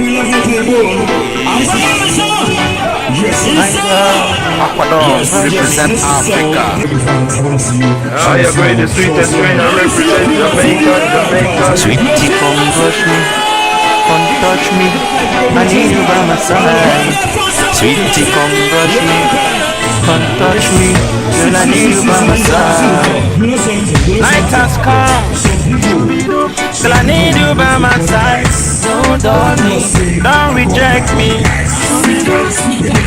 we love to play ball. Ecuador represent Africa. Oh, you're going the sweetest train and represent Jamaica. Sweetie, come touch me, come touch me. I need you by my side. Sweetie, come touch me, come touch me. Girl, I need you by my side. Night has come, girl, I need you by my side. So don't reject me.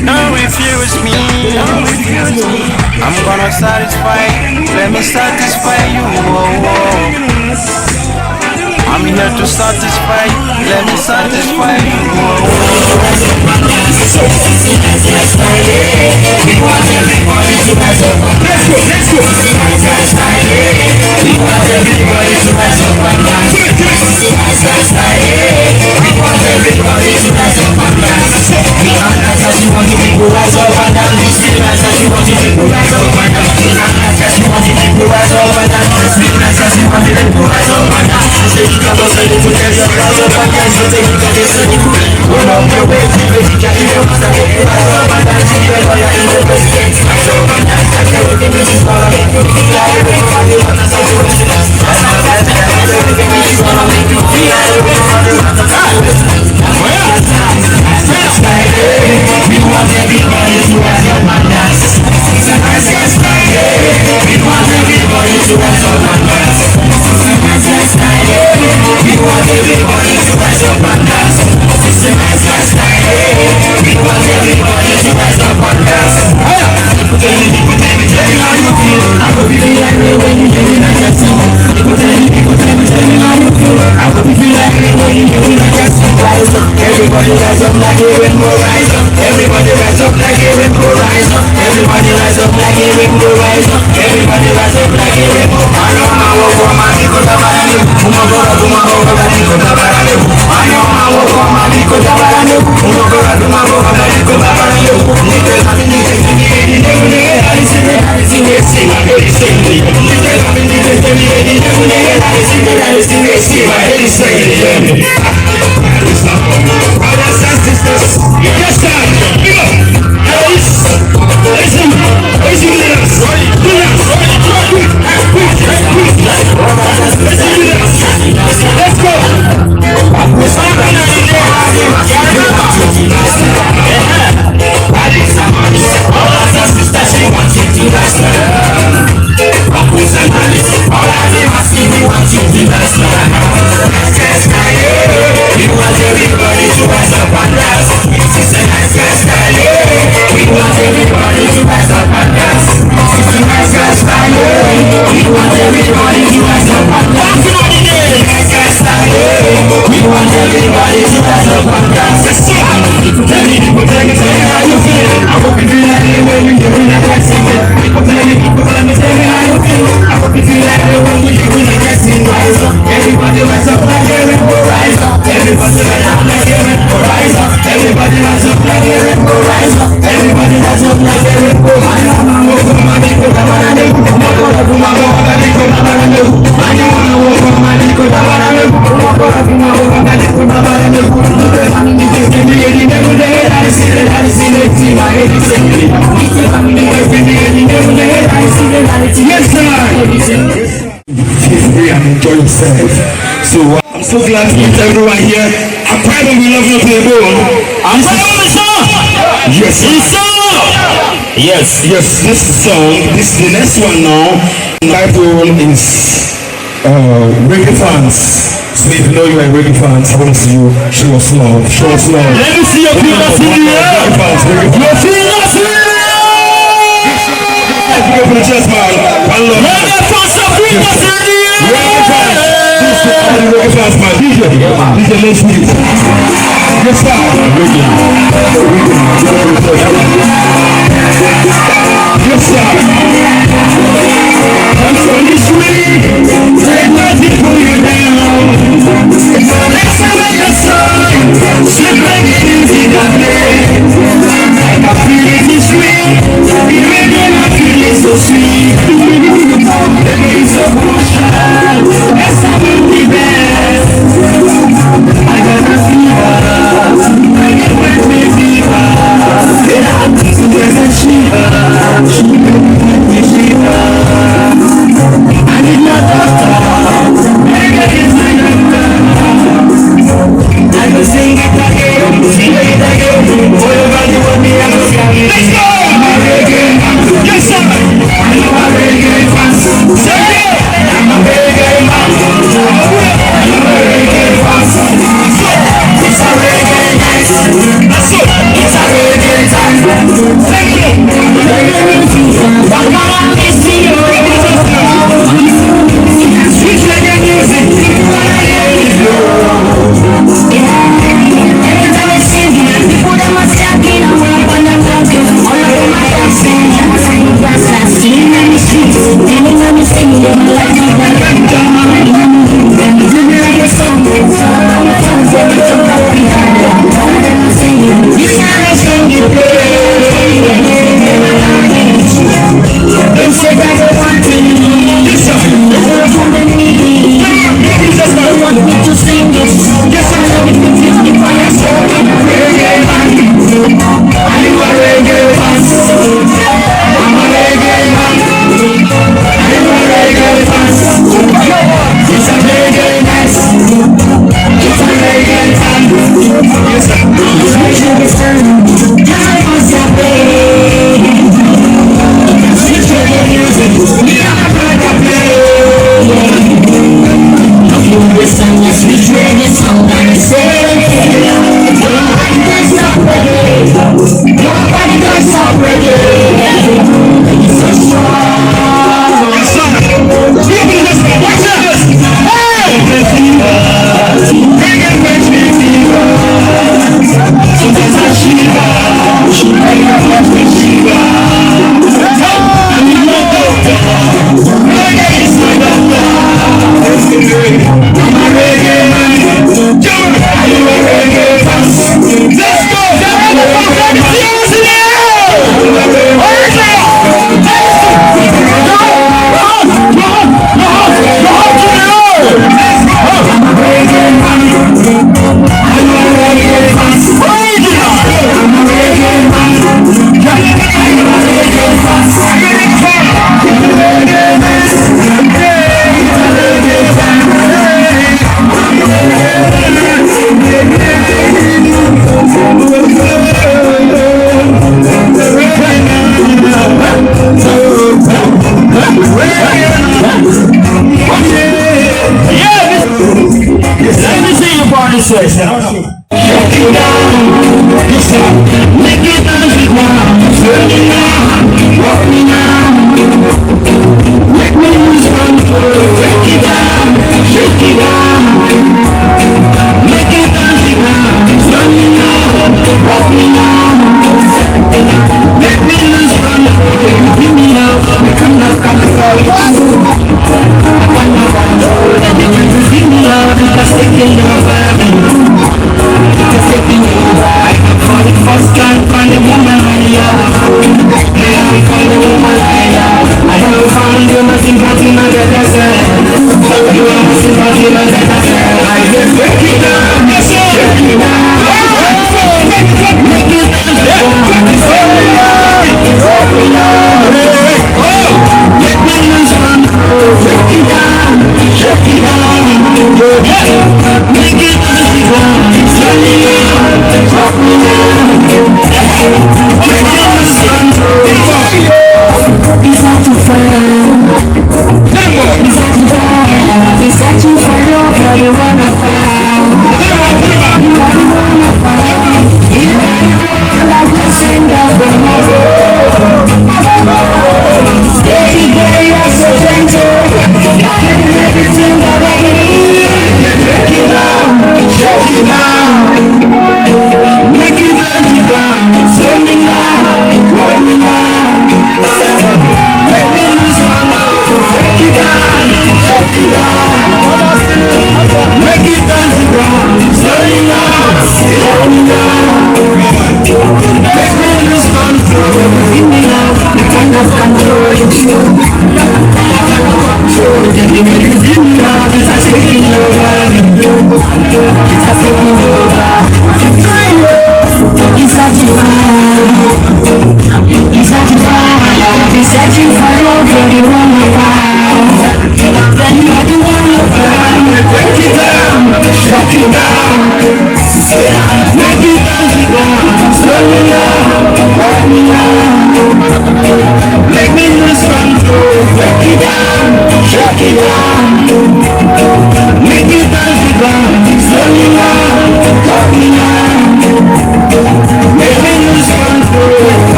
Don't refuse me. I'm gonna satisfy. Let me satisfy you. I'm here to satisfy. Let me satisfy you. We want everybody to rise up. Let's go. We want everybody to rise up and dance. We want everybody to rise up and dance. We are not just you want to people rise up and dance. We are not just you want to people rise up and dance. We are not just you want to people rise up and dance. We are not just you want to people rise up and dance. Say you can go say you can rise up and dance. So take it and say you can go on your way. You can hear us and you rise up and dance. You can go in the president. Rise up and dance. I can't wait to be this far. You can fly everybody on the side of the dance. That's not that everything is gonna make you feel everybody on the side of the dance. We want everybody to rise up and dance. It's a nice guy's Friday. We want everybody to rise up and dance. It's a nice guy's Friday. We want everybody to rise up and dance. It's a nice guy's Friday. We want everybody to rise up and dance. Tell me how you feel. I hope you feel like me when you hear it like that song. Tell me how you feel. I hope you feel like me when you hear it like that song. Rise up, everybody rise up like a rainbow. Rise up, everybody rise up like a rainbow. Rise up, everybody rise up like a rainbow. Rise up, everybody rise up like a rainbow. I know my work for my people to buy you. Uma gora do my work for people to buy you. I know my work for my people to buy you. Uma gora do my work for people to buy you. Niggas have been So I'm so glad to meet everyone here. I'm proud of we love to play ball. Yes, this song, this the next one now. Title is Reggae Fans. So if you know you're a reggae fans, I want to see you show us love. Let me see your fingers in the air. Reggae fans, your fingers in the air. Put the chest, man. Reggae fans, your fingers in the air. Reggae fans. Reggae fans, man. DJ, let's meet. Yes, sir. Yes, sir. I'm from the street. Take nothing for you down. Let's have a song. Slip like it is in the play. I feel it is sweet. Even when I feel it so sweet. The days of motion. Let's have a be best. I got a fever.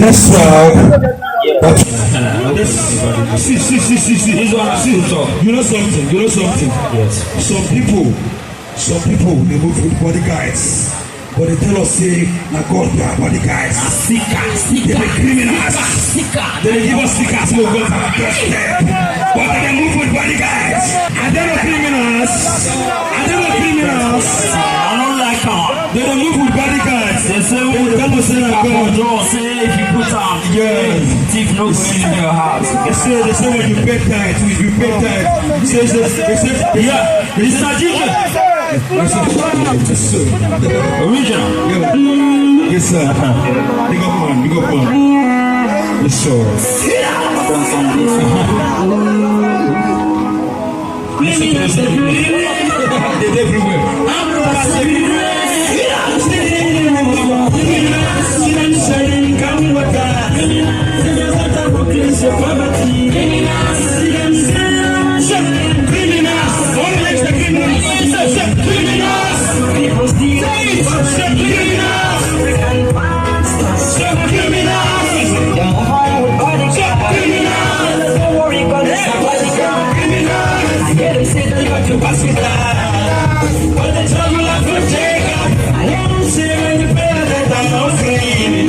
Let's go! Some people they move with bodyguards, but they tell us say na God be our bodyguards. They be criminals. They give us stickers so we go to our doorstep. But they move with bodyguards. Are they not criminals? Are they not criminals? I don't like them. They don't move with bodyguards. They say They will tell us say na God. say if you put on thief no go in your house. They say when you pay tithe, if you pay tithe, they say yeah, Mr. DJ. Original. Yes, sir. Big up man. Yes, sir. They're everywhere. hospital. But the trouble of a Jacob, I am saying the prayer that I'm not clean.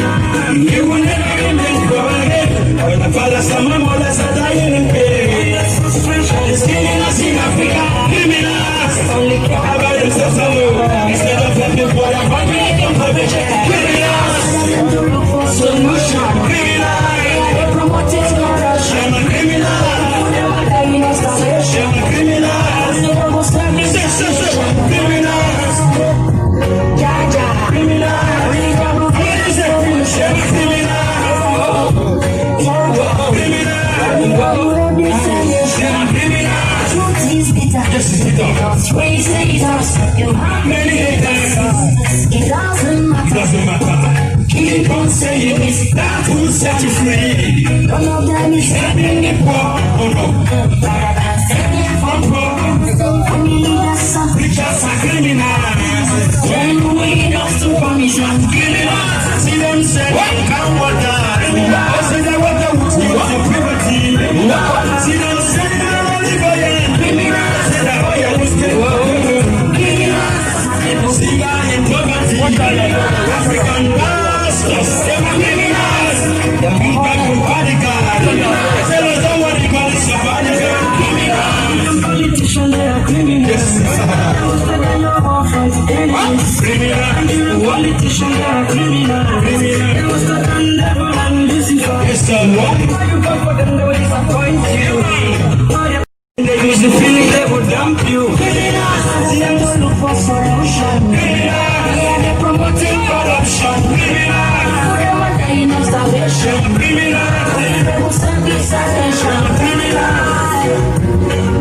You will never remember again. When the father, some mothers are dying in pain. The skinning us in Africa, criminals. Only care about themselves alone. Instead of helping for their family, come for the check. Criminals. Solution. Criminals. Promoting corruption. Criminals. It doesn't matter. Keep on saying it's that will set you free. None of them is helping the poor. Oh no. Preachers are criminals. When we don't to permission, criminals. See them say, what can water? I say that water you want to privacy. See them say that Oliver, criminals. Say that oil was criminals. See that in poverty. African pastors, they were criminals. The people from bodyguard. Tell us what they call it, criminals. Politicians, they are criminals. Criminal. Politicians, they are criminals. They was the devil and Lucifer. Yes, sir. Why you go for them, they will disappoint you. They use the feeling they will dump you. Criminals. See them to look for solution. Criminals. They're promoting corruption. Criminals. They were dying of starvation. Criminals. They will send this attention. Criminals.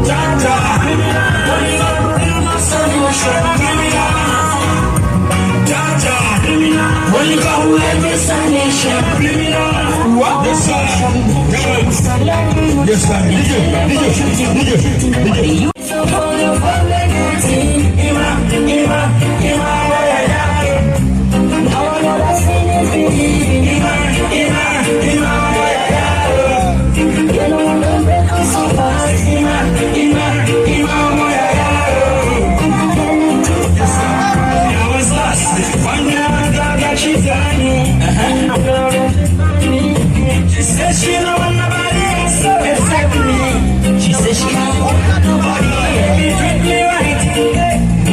Jaja. Criminals. Solution. Criminals. Jaja. Criminals. When you go every nation. Criminals. What the solution? Yes, sir. Did you? So for your family, she said she don't want nobody else except me. She said she don't want nobody else. She treat me right.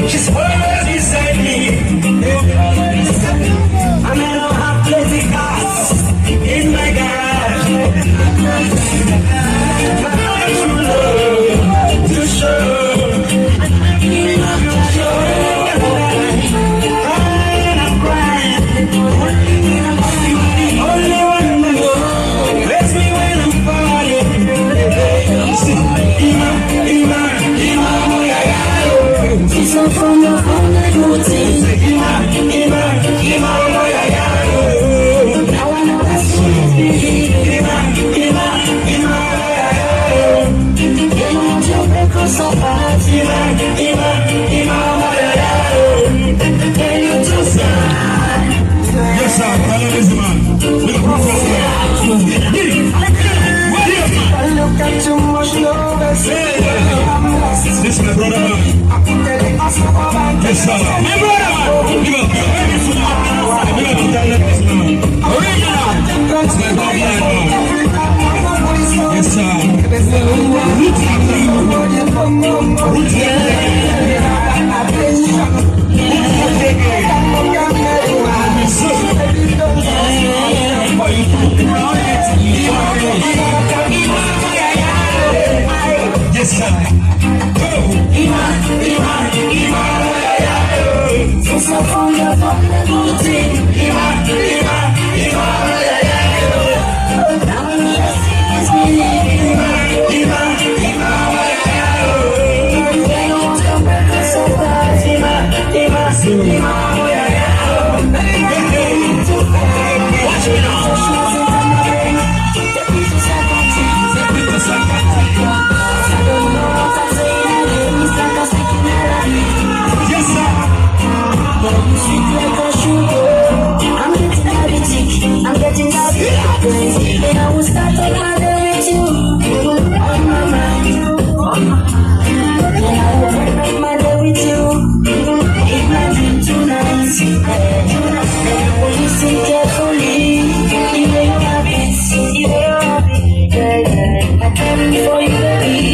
She's always beside me. I may not have plenty cars in my garage. But I true love to show. From your own routine, now I know that's what it is. You know your breakfast so fast. Can you just yes, sir. I look at too much love. This is my brother man. Yes, sir. My brother man. Give up. Original. That's my brother man. Yes, sir. Yes, sir. Yes, sir. for you and me.